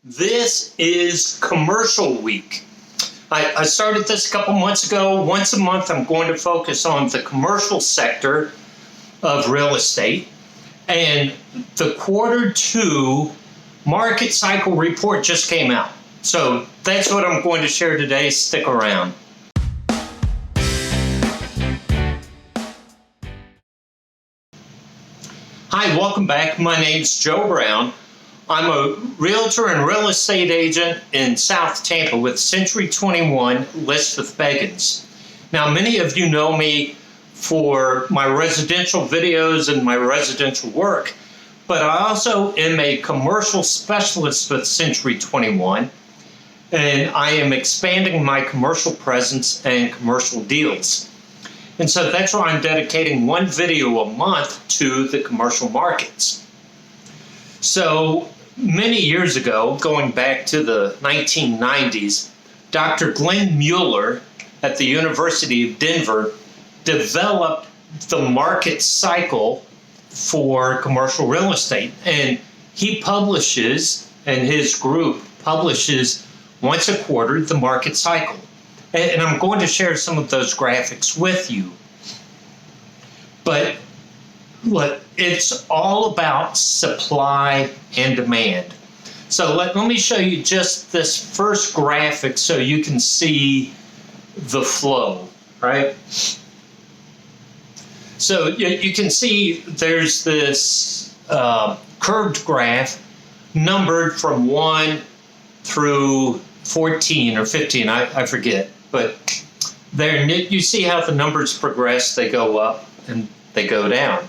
This is commercial week. I started this a couple months ago. Once a month, I'm going to focus on the commercial sector of real estate. And the Q2 market cycle report just came out. So that's what I'm going to share today. Stick around. Hi, welcome back. My name's Joe Brown. I'm a realtor and real estate agent in South Tampa with Century 21 Elizabeth Beggins. Now, many of you know me for my residential videos and my residential work, but I also am a commercial specialist with Century 21, and I am expanding my commercial presence and commercial deals. And so that's why I'm dedicating one video a month to the commercial markets. So many years ago, going back to the 1990s, Dr. Glenn Mueller at the University of Denver developed the market cycle for commercial real estate. And he publishes, and his group publishes once a quarter, the market cycle. And I'm going to share some of those graphics with you. But look, it's all about supply and demand. So let me show you just this first graphic so you can see the flow, right? So you can see there's this curved graph numbered from 1 through 14 or 15, I forget. But there you see how the numbers progress. They go up and they go down.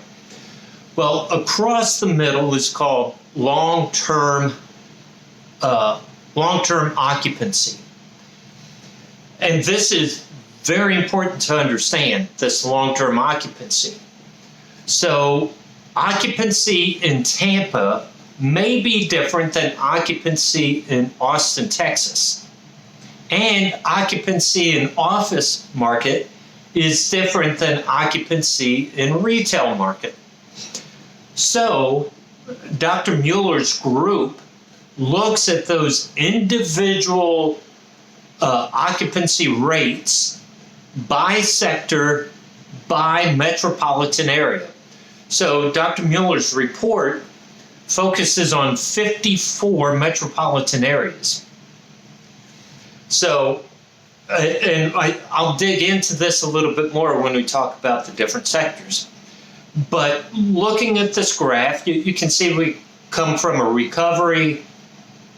Well, across the middle is called long-term occupancy. And this is very important to understand, this long-term occupancy. So occupancy in Tampa may be different than occupancy in Austin, Texas. And occupancy in office market is different than occupancy in retail market. So Dr. Mueller's group looks at those individual occupancy rates by sector, by metropolitan area. So Dr. Mueller's report focuses on 54 metropolitan areas. So, and I'll dig into this a little bit more when we talk about the different sectors. But looking at this graph, you can see we come from a recovery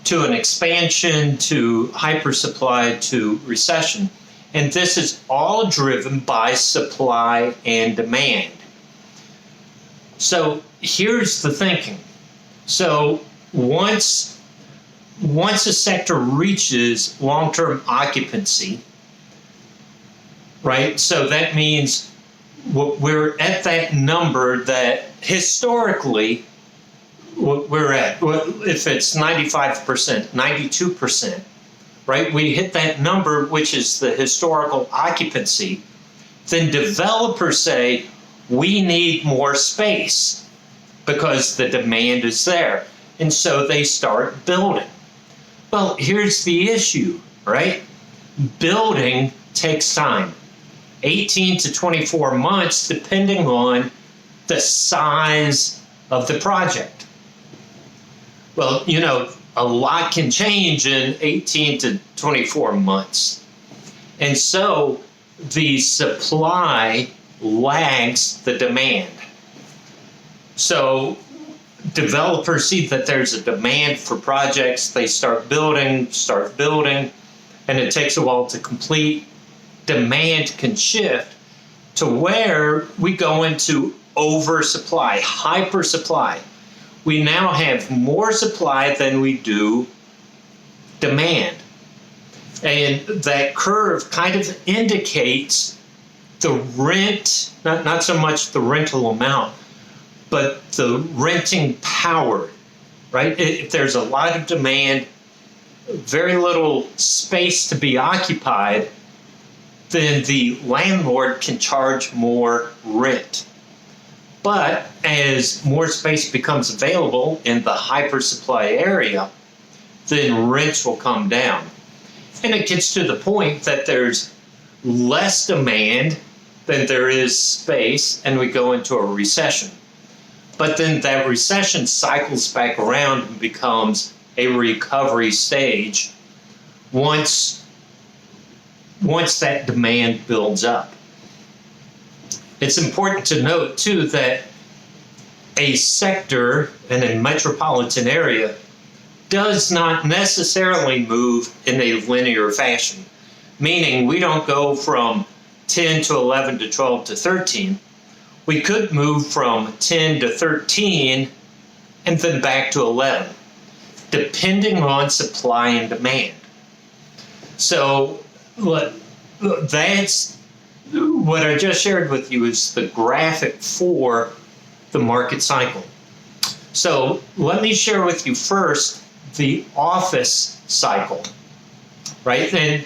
to an expansion to hypersupply to recession. And this is all driven by supply and demand. So here's the thinking. So once a sector reaches long-term occupancy, right? So that means we're at that number that historically we're at. If it's 95%, 92%, right? We hit that number, which is the historical occupancy. Then developers say, we need more space because the demand is there. And so they start building. Well, here's the issue, right? Building takes time, 18 to 24 months, depending on the size of the project. Well, you know, a lot can change in 18 to 24 months. And so the supply lags the demand. So developers see that there's a demand for projects, they start building, and it takes a while to complete. Demand can shift to where we go into oversupply, hypersupply. We now have more supply than we do demand. And that curve kind of indicates the rent, not so much the rental amount, but the renting power, right? If there's a lot of demand, very little space to be occupied, then the landlord can charge more rent. But as more space becomes available in the hypersupply area, then rents will come down. And it gets to the point that there's less demand than there is space, and we go into a recession. But then that recession cycles back around and becomes a recovery stage once that demand builds up. It's important to note, too, that a sector in a metropolitan area does not necessarily move in a linear fashion, meaning we don't go from 10 to 11 to 12 to 13. We could move from 10 to 13 and then back to 11, depending on supply and demand. So that's what I just shared with you is the graphic for the market cycle. So let me share with you first the office cycle, right? And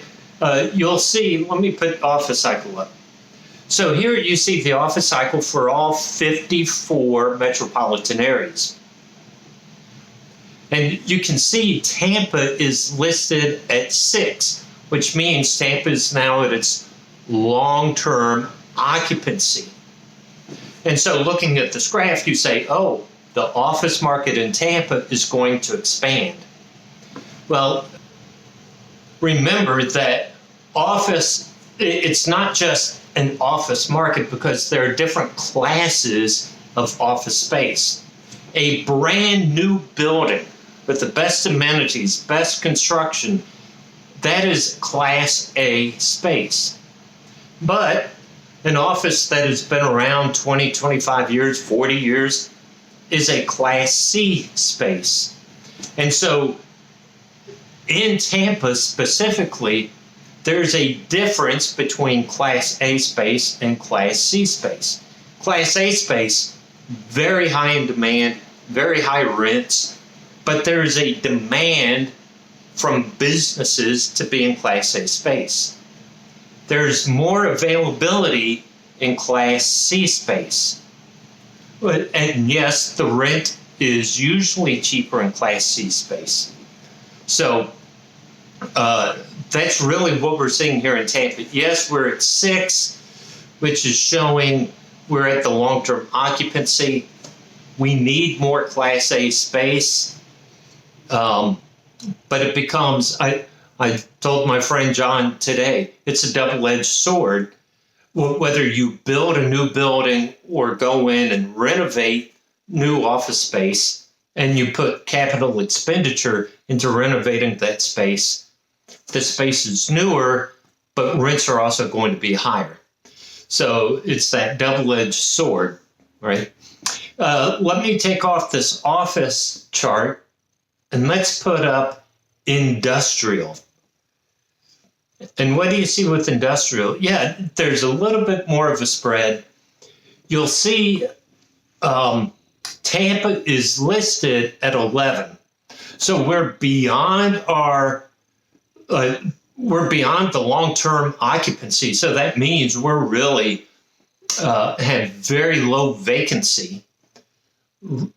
you'll see, let me put office cycle up. So here you see the office cycle for all 54 metropolitan areas. And you can see Tampa is listed at 6, which means Tampa is now at its long-term occupancy. And so looking at this graph, you say, oh, the office market in Tampa is going to expand. Well, remember that office, it's not just an office market because there are different classes of office space. A brand new building with the best amenities, best construction, that is Class A space. But an office that has been around 20, 25 years, 40 years is a Class C space. And so in Tampa specifically, there's a difference between Class A space and Class C space. Class A space, very high in demand, very high rents, but there's a demand from businesses to be in Class A space. There's more availability in Class C space. And yes, the rent is usually cheaper in Class C space. So that's really what we're seeing here in Tampa. Yes, we're at 6, which is showing we're at the long-term occupancy. We need more Class A space. But it becomes, I told my friend John today, it's a double-edged sword. Whether you build a new building or go in and renovate new office space and you put capital expenditure into renovating that space, the space is newer, but rents are also going to be higher. So it's that double-edged sword, right? Let me take off this office chart and let's put up industrial. And what do you see with industrial? Yeah, there's a little bit more of a spread. You'll see Tampa is listed at 11. So we're beyond the long-term occupancy. So that means we're really have very low vacancy.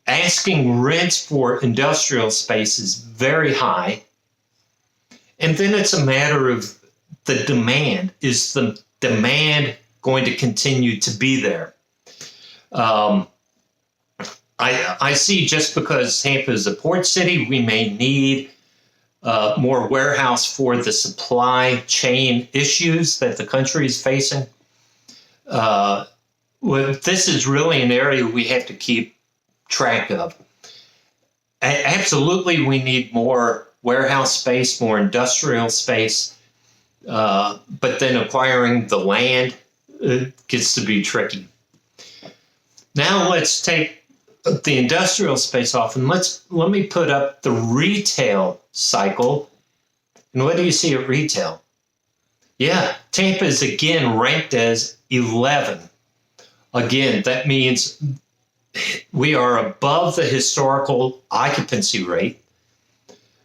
Asking rents for industrial space is very high. And then it's a matter of the demand. Is the demand going to continue to be there? I see just because Tampa is a port city, we may need more warehouse for the supply chain issues that the country is facing. This is really an area we have to keep track of. Absolutely, we need more warehouse space, more industrial space, but then acquiring the land gets to be tricky. Now let's take the industrial space off and let me put up the retail cycle. And what do you see at retail? Yeah, Tampa is again ranked as 11. Again, that means we are above the historical occupancy rate.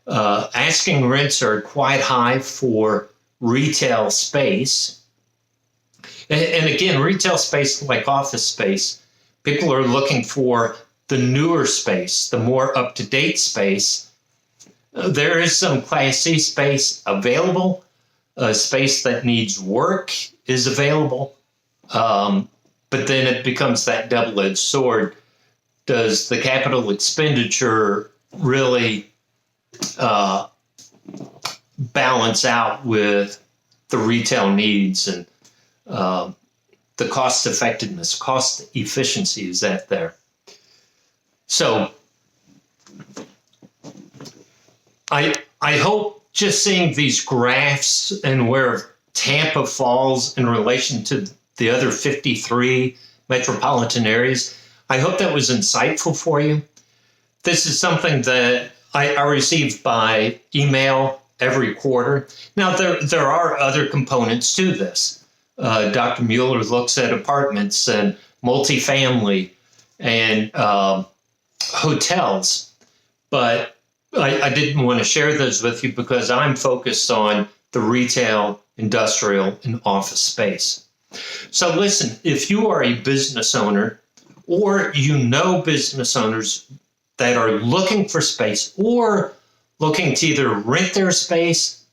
Asking rents are quite high for retail space. And again, retail space, like office space, people are looking for the newer space, the more up-to-date space. There is some Class C space available. Space that needs work is available. But then it becomes that double-edged sword. Does the capital expenditure really balance out with the retail needs and the cost effectiveness, cost efficiency is that there? So I hope just seeing these graphs and where Tampa falls in relation to the other 53 metropolitan areas, I hope that was insightful for you. This is something that I receive by email every quarter. Now, there are other components to this. Dr. Mueller looks at apartments and multifamily and hotels, but I didn't want to share those with you because I'm focused on the retail, industrial, and office space. So listen, if you are a business owner or you know business owners that are looking for space or looking to either rent their space,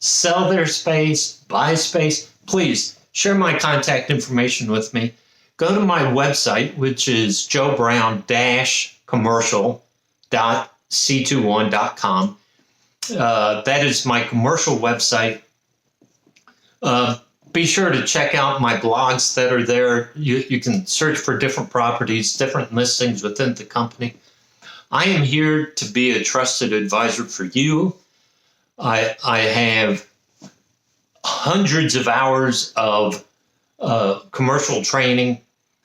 sell their space, buy space, please share my contact information with me. Go to my website, which is joebrown-commercial.c21.com. That is my commercial website. Be sure to check out my blogs that are there. You can search for different properties, different listings within the company. I am here to be a trusted advisor for you. I have hundreds of hours of commercial training,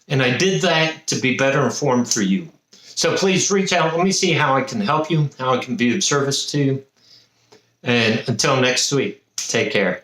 and I did that to be better informed for you. So please reach out. Let me see how I can help you, how I can be of service to you. And until next week, take care.